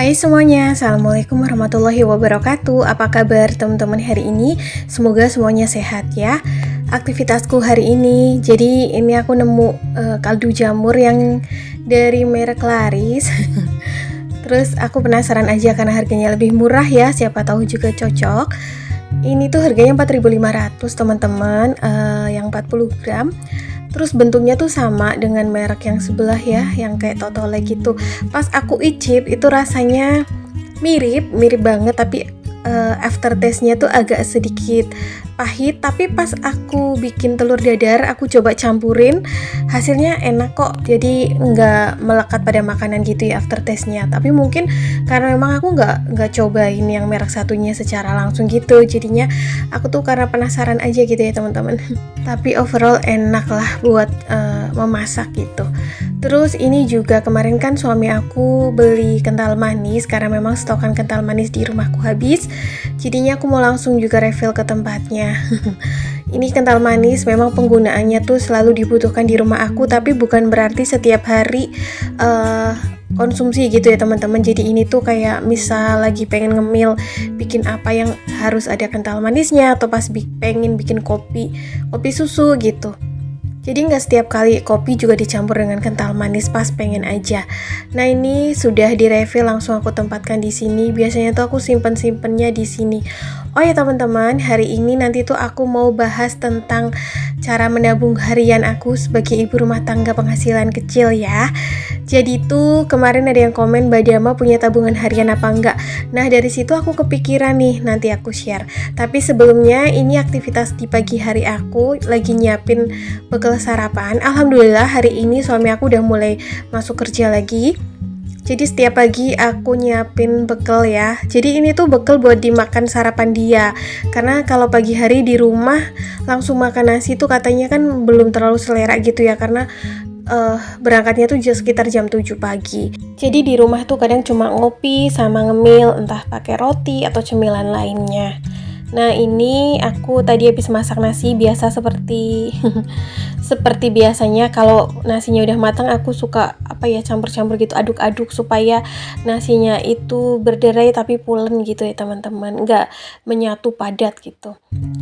Hai semuanya, Assalamualaikum warahmatullahi wabarakatuh. Apa kabar teman-teman hari ini? Semoga semuanya sehat ya. Aktivitasku hari ini, jadi ini aku nemu kaldu jamur yang dari merek Laris. Terus aku penasaran aja karena harganya lebih murah ya, siapa tahu juga cocok. Ini tuh harganya 4.500 teman-teman, yang 40 gram. Terus bentuknya tuh sama dengan merek yang sebelah ya, yang kayak Totole gitu. Pas aku icip itu rasanya mirip banget, tapi aftertaste-nya tuh agak sedikit pahit. Tapi pas aku bikin telur dadar, aku coba campurin, hasilnya enak kok. Jadi nggak melekat pada makanan gitu ya aftertaste-nya. Tapi mungkin karena memang aku nggak cobain yang merek satunya secara langsung gitu, jadinya aku tuh karena penasaran aja gitu ya teman-teman. Tapi overall enak lah buat memasak gitu. Terus ini juga kemarin kan suami aku beli kental manis karena memang stokan kental manis di rumahku habis. Jadinya aku mau langsung juga refill ke tempatnya. Ini kental manis memang penggunaannya tuh selalu dibutuhkan di rumah aku, tapi bukan berarti setiap hari konsumsi gitu ya teman-teman. Jadi ini tuh kayak misal lagi pengen ngemil bikin apa yang harus ada kental manisnya, atau pas pengen bikin kopi susu gitu. Jadi nggak setiap kali kopi juga dicampur dengan kental manis, pas pengen aja. Nah ini sudah direfill, langsung aku tempatkan di sini. Biasanya tuh aku simpennya di sini. Oh ya teman-teman, hari ini nanti tuh aku mau bahas tentang cara menabung harian aku sebagai ibu rumah tangga penghasilan kecil ya. Jadi tuh kemarin ada yang komen, Mbak Dama punya tabungan harian apa enggak? Nah dari situ aku kepikiran nih, nanti aku share. Tapi sebelumnya ini aktivitas di pagi hari aku, lagi nyiapin bekal sarapan. Alhamdulillah hari ini suami aku udah mulai masuk kerja lagi. Jadi setiap pagi aku nyiapin bekal ya. Jadi ini tuh bekal buat dimakan sarapan dia. Karena kalau pagi hari di rumah langsung makan nasi tuh katanya kan belum terlalu selera gitu ya, karena berangkatnya tuh sekitar jam 7 pagi. Jadi di rumah tuh kadang cuma ngopi sama ngemil, entah pakai roti atau cemilan lainnya. Nah ini aku tadi habis masak nasi biasa seperti seperti biasanya. Kalau nasinya udah matang aku suka campur-campur gitu, aduk-aduk supaya nasinya itu berderai tapi pulen gitu ya teman-teman, nggak menyatu padat gitu.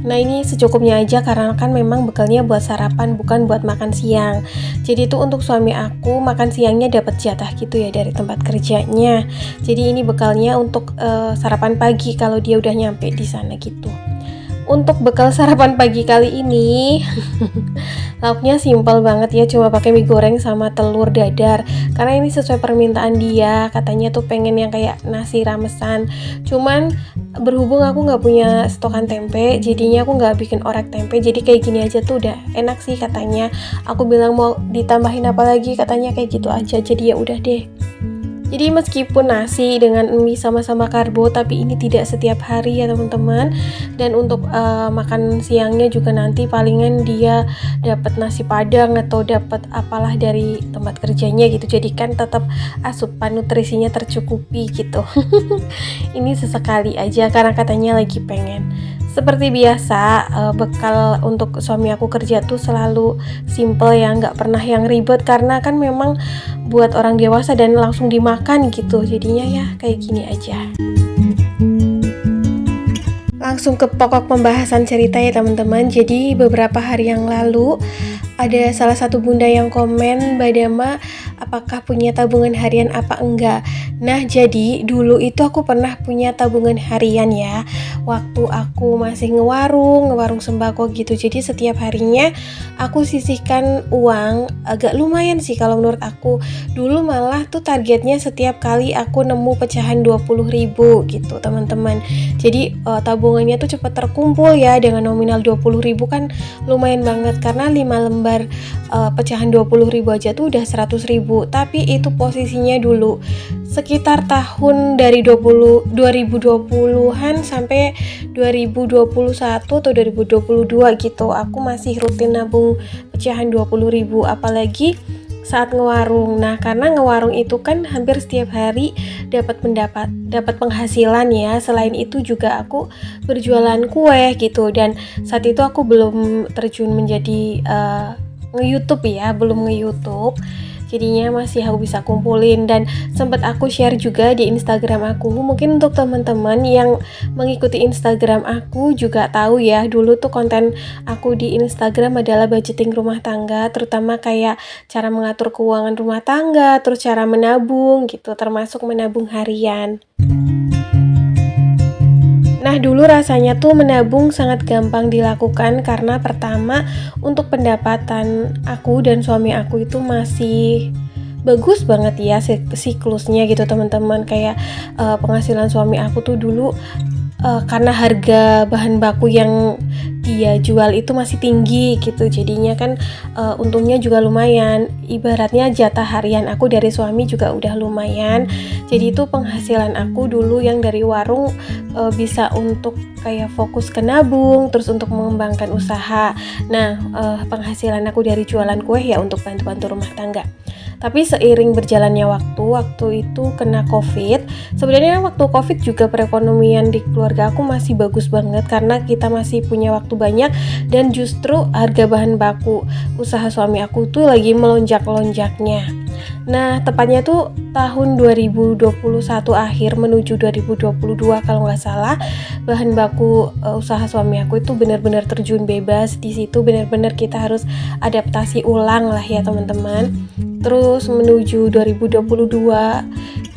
Nah ini secukupnya aja karena kan memang bekalnya buat sarapan, bukan buat makan siang. Jadi itu untuk suami aku makan siangnya dapat jatah gitu ya dari tempat kerjanya. Jadi ini bekalnya untuk sarapan pagi kalau dia udah nyampe di sana gitu. Untuk bekal sarapan pagi kali ini lauknya simpel banget ya, cuma pakai mie goreng sama telur dadar. Karena ini sesuai permintaan dia, katanya tuh pengen yang kayak nasi ramesan. Cuman berhubung aku nggak punya stokan tempe, jadinya aku nggak bikin orek tempe. Jadi kayak gini aja tuh udah enak sih katanya. Aku bilang mau ditambahin apa lagi, katanya kayak gitu aja. Jadi ya udah deh. Jadi meskipun nasi dengan mie sama-sama karbo, tapi ini tidak setiap hari ya teman-teman. Dan untuk makan siangnya juga nanti palingan dia dapat nasi padang atau dapat apalah dari tempat kerjanya gitu. Jadi kan tetap asupan nutrisinya tercukupi gitu. Ini sesekali aja karena katanya lagi pengen. Seperti biasa, bekal untuk suami aku kerja tuh selalu simple ya, nggak pernah yang ribet karena kan memang buat orang dewasa dan langsung dimakan gitu. Jadinya ya kayak gini aja. Langsung ke pokok pembahasan cerita ya teman-teman. Jadi beberapa hari yang lalu ada salah satu bunda yang komen, Mbak Dama apakah punya tabungan harian apa enggak. Nah jadi dulu itu aku pernah punya tabungan harian ya, waktu aku masih ngewarung sembako gitu. Jadi setiap harinya aku sisihkan uang agak lumayan sih kalau menurut aku. Dulu malah tuh targetnya setiap kali aku nemu pecahan 20.000 gitu teman-teman. Jadi tabungannya tuh cepat terkumpul ya, dengan nominal 20.000 kan lumayan banget, karena 5 lembar pecahan 20.000 aja tuh udah 100.000. Tapi itu posisinya dulu sekitar tahun dari 2020-an sampai 2021 atau 2022 gitu. Aku masih rutin nabung pecahan 20.000, apalagi saat ngewarung. Nah, karena ngewarung itu kan hampir setiap hari dapat penghasilan ya. Selain itu juga aku berjualan kue gitu, dan saat itu aku belum terjun menjadi nge-YouTube ya, belum nge-YouTube. jadinya masih aku bisa kumpulin. Dan sempat aku share juga di Instagram aku. Mungkin untuk teman-teman yang mengikuti Instagram aku juga tahu ya, dulu tuh konten aku di Instagram adalah budgeting rumah tangga, terutama kayak cara mengatur keuangan rumah tangga, terus cara menabung gitu, termasuk menabung harian. Nah, dulu rasanya tuh menabung sangat gampang dilakukan karena pertama untuk pendapatan aku dan suami aku itu masih bagus banget ya siklusnya gitu teman-teman. Kayak penghasilan suami aku tuh dulu karena harga bahan baku yang dia jual itu masih tinggi gitu, jadinya kan untungnya juga lumayan. Ibaratnya jatah harian aku dari suami juga udah lumayan. Jadi itu penghasilan aku dulu yang dari warung bisa untuk kayak fokus ke nabung, terus untuk mengembangkan usaha. Nah, penghasilan aku dari jualan kue ya untuk bantu-bantu rumah tangga. Tapi seiring berjalannya waktu itu kena COVID. Sebenarnya waktu COVID juga perekonomian di keluarga aku masih bagus banget karena kita masih punya waktu banyak, dan justru harga bahan baku usaha suami aku tuh lagi melonjak-lonjaknya. Nah, tepatnya tuh tahun 2021 akhir menuju 2022 kalau nggak salah, bahan baku usaha suami aku itu benar-benar terjun bebas. Di situ benar-benar kita harus adaptasi ulang lah ya teman-teman. Terus menuju 2022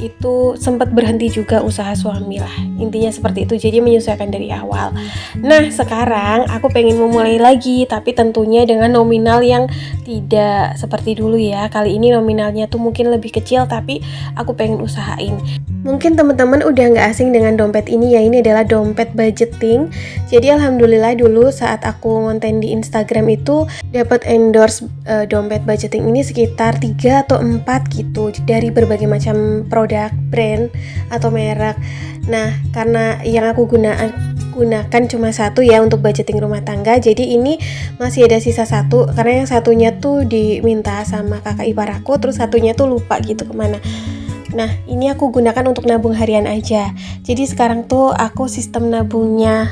itu sempat berhenti juga usaha suami lah. Intinya seperti itu, jadi menyesuaikan dari awal. Nah, sekarang aku pengen memulai lagi, tapi tentunya dengan nominal yang tidak seperti dulu ya. Kali ini nominalnya tuh mungkin lebih kecil, tapi aku pengen usahain. Mungkin teman-teman udah nggak asing dengan dompet ini ya, ini adalah dompet budgeting. Jadi alhamdulillah dulu saat aku ngonten di Instagram itu dapat endorse dompet budgeting ini sekitar 3 atau 4 gitu dari berbagai macam produk, brand atau merek. Nah, karena yang aku gunakan cuma satu ya untuk budgeting rumah tangga, jadi ini masih ada sisa satu karena yang satunya tuh diminta sama kakak ipar aku, terus satunya tuh lupa gitu kemana. Nah, ini aku gunakan untuk nabung harian aja. Jadi sekarang tuh aku sistem nabungnya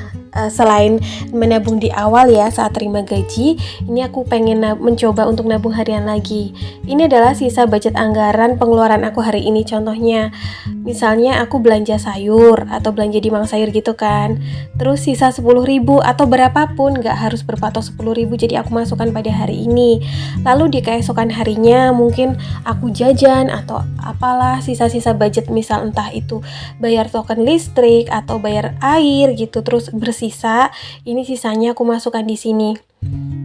selain menabung di awal ya saat terima gaji, ini aku pengen mencoba untuk nabung harian lagi. Ini adalah sisa budget anggaran pengeluaran aku hari ini. Contohnya, misalnya aku belanja sayur atau belanja di mang sayur gitu kan, terus sisa 10.000 atau berapapun, gak harus berpatok 10.000, jadi aku masukkan pada hari ini. Lalu di keesokan harinya mungkin aku jajan atau apalah sisa-sisa budget, misal entah itu bayar token listrik atau bayar air gitu, terus bersisa, ini sisanya aku masukkan di sini.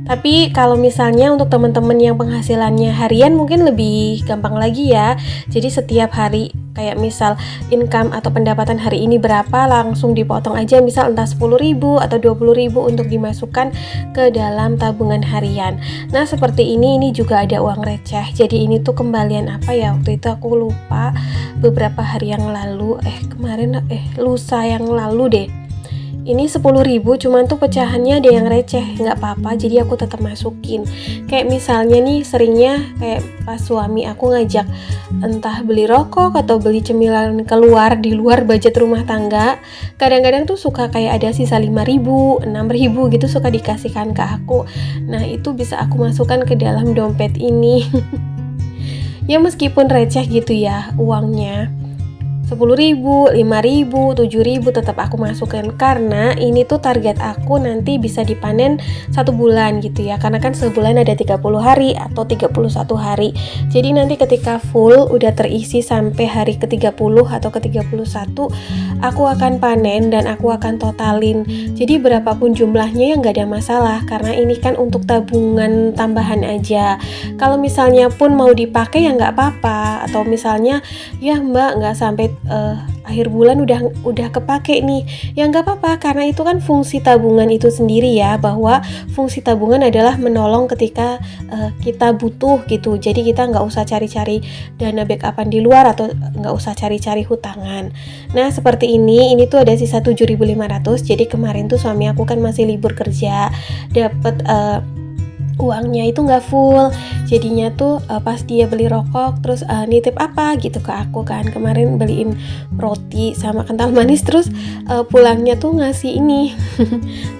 Tapi kalau misalnya untuk teman-teman yang penghasilannya harian mungkin lebih gampang lagi ya. Jadi setiap hari kayak misal income atau pendapatan hari ini berapa, langsung dipotong aja, misal entah 10.000 atau 20.000 untuk dimasukkan ke dalam tabungan harian. Nah, seperti ini juga ada uang receh. Jadi ini tuh kembalian apa ya, waktu itu aku lupa, beberapa hari yang lalu, lusa yang lalu deh. Ini 10.000, cuman tuh pecahannya ada yang receh, nggak apa-apa, jadi aku tetap masukin. Kayak misalnya nih, seringnya kayak pas suami aku ngajak entah beli rokok atau beli cemilan keluar di luar budget rumah tangga, kadang-kadang tuh suka kayak ada sisa 5.000, 6.000 gitu suka dikasihkan ke aku. Nah, itu bisa aku masukkan ke dalam dompet ini. Ya meskipun receh gitu ya uangnya, 10.000, 5.000, 7.000 tetap aku masukkan karena ini tuh target aku nanti bisa dipanen 1 bulan gitu ya, karena kan sebulan ada 30 hari atau 31 hari. Jadi nanti ketika full udah terisi sampai hari ke-30 atau ke-31, aku akan panen dan aku akan totalin. Jadi berapapun jumlahnya ya nggak ada masalah, karena ini kan untuk tabungan tambahan aja. Kalau misalnya pun mau dipakai ya nggak apa-apa, atau misalnya ya mbak nggak sampai akhir bulan udah kepake nih, ya nggak apa-apa, karena itu kan fungsi tabungan itu sendiri ya, bahwa fungsi tabungan adalah menolong ketika kita butuh gitu. Jadi kita nggak usah cari-cari dana backupan di luar atau nggak usah cari-cari hutangan. Nah seperti ini tuh ada sisa 7.500. Jadi kemarin tuh suami aku kan masih libur kerja, dapat uangnya itu nggak full, jadinya tuh pas dia beli rokok terus nitip apa gitu ke aku kan, kemarin beliin roti sama kental manis, terus pulangnya tuh ngasih ini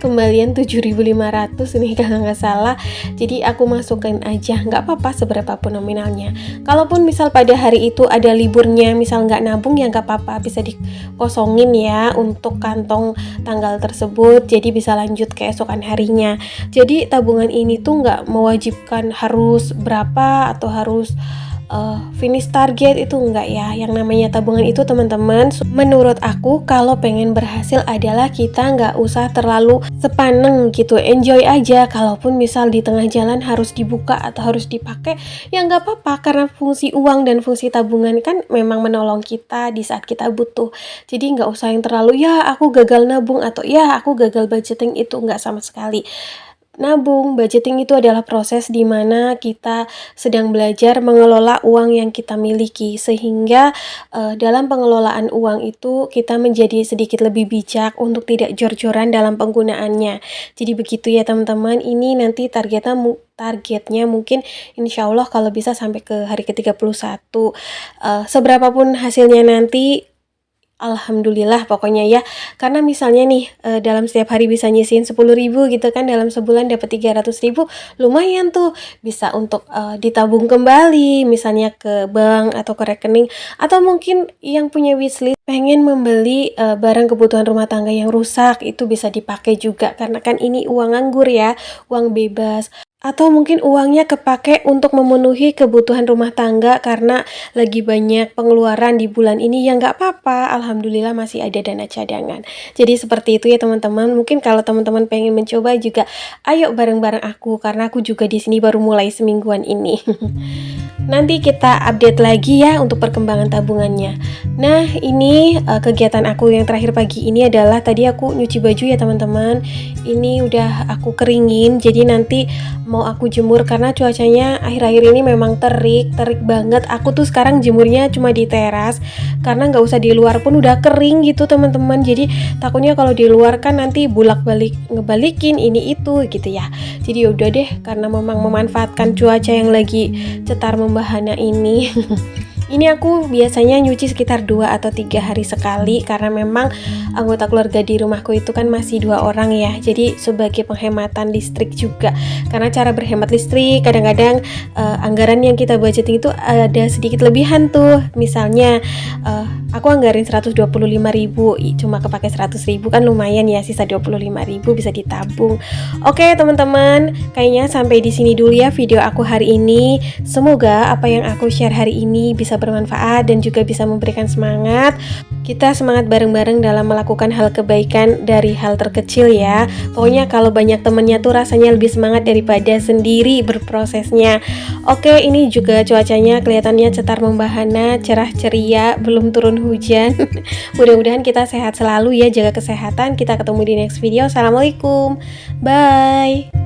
kembalian 7.500 nih kalau nggak salah. Jadi aku masukin aja, nggak apa-apa seberapa pun nominalnya. Kalaupun misal pada hari itu ada liburnya, misal nggak nabung ya nggak apa-apa, bisa dikosongin ya untuk kantong tanggal tersebut, jadi bisa lanjut keesokan harinya. Jadi tabungan ini tuh nggak mewajibkan harus berapa atau harus finish target, itu enggak ya. Yang namanya tabungan itu teman-teman, menurut aku kalau pengen berhasil adalah kita nggak usah terlalu sepaneng gitu, enjoy aja. Kalaupun misal di tengah jalan harus dibuka atau harus dipakai, ya nggak apa-apa, karena fungsi uang dan fungsi tabungan kan memang menolong kita di saat kita butuh. Jadi nggak usah yang terlalu ya aku gagal nabung atau ya aku gagal budgeting, itu nggak sama sekali. Nabung, budgeting itu adalah proses di mana kita sedang belajar mengelola uang yang kita miliki, sehingga dalam pengelolaan uang itu kita menjadi sedikit lebih bijak untuk tidak jor-joran dalam penggunaannya. Jadi begitu ya teman-teman, ini nanti targetnya mungkin insya Allah kalau bisa sampai ke hari ke-31. Seberapapun hasilnya nanti, alhamdulillah pokoknya ya. Karena misalnya nih dalam setiap hari bisa nyisihin 10.000 gitu kan, dalam sebulan dapat 300.000, lumayan tuh, bisa untuk ditabung kembali misalnya ke bank atau ke rekening, atau mungkin yang punya wishlist pengen membeli barang kebutuhan rumah tangga yang rusak, itu bisa dipakai juga karena kan ini uang nganggur ya, uang bebas. Atau mungkin uangnya kepake untuk memenuhi kebutuhan rumah tangga karena lagi banyak pengeluaran di bulan ini, ya nggak apa-apa, alhamdulillah masih ada dana cadangan. Jadi seperti itu ya teman-teman. Mungkin kalau teman-teman pengen mencoba juga, ayo bareng-bareng aku, karena aku juga di sini baru mulai semingguan ini. Nanti kita update lagi ya untuk perkembangan tabungannya. Nah, ini kegiatan aku yang terakhir pagi ini adalah tadi aku nyuci baju ya teman-teman. Ini udah aku keringin, jadi nanti mau aku jemur karena cuacanya akhir-akhir ini memang terik banget. Aku tuh sekarang jemurnya cuma di teras karena nggak usah di luar pun udah kering gitu teman-teman. Jadi takutnya kalau di luar kan nanti bolak-balik ngebalikin ini itu gitu ya. Jadi udah deh, karena memang memanfaatkan cuaca yang lagi cetar membahana ini. Ini aku biasanya nyuci sekitar 2 atau 3 hari sekali karena memang anggota keluarga di rumahku itu kan masih 2 orang ya. Jadi sebagai penghematan listrik juga. Karena cara berhemat listrik kadang-kadang anggaran yang kita budgeting itu ada sedikit lebihan tuh. Misalnya aku anggarin 125.000, cuma kepake 100.000 kan lumayan ya, sisa 25.000 bisa ditabung. Oke teman-teman, kayaknya sampai di sini dulu ya video aku hari ini. Semoga apa yang aku share hari ini bisa bermanfaat dan juga bisa memberikan semangat. Kita semangat bareng-bareng dalam melakukan hal kebaikan dari hal terkecil ya. Pokoknya kalau banyak temennya tuh rasanya lebih semangat daripada sendiri berprosesnya. Oke, ini juga cuacanya kelihatannya cetar membahana, cerah ceria, belum turun hujan. Mudah-mudahan kita sehat selalu ya, jaga kesehatan. Kita ketemu di next video. Assalamualaikum. Bye.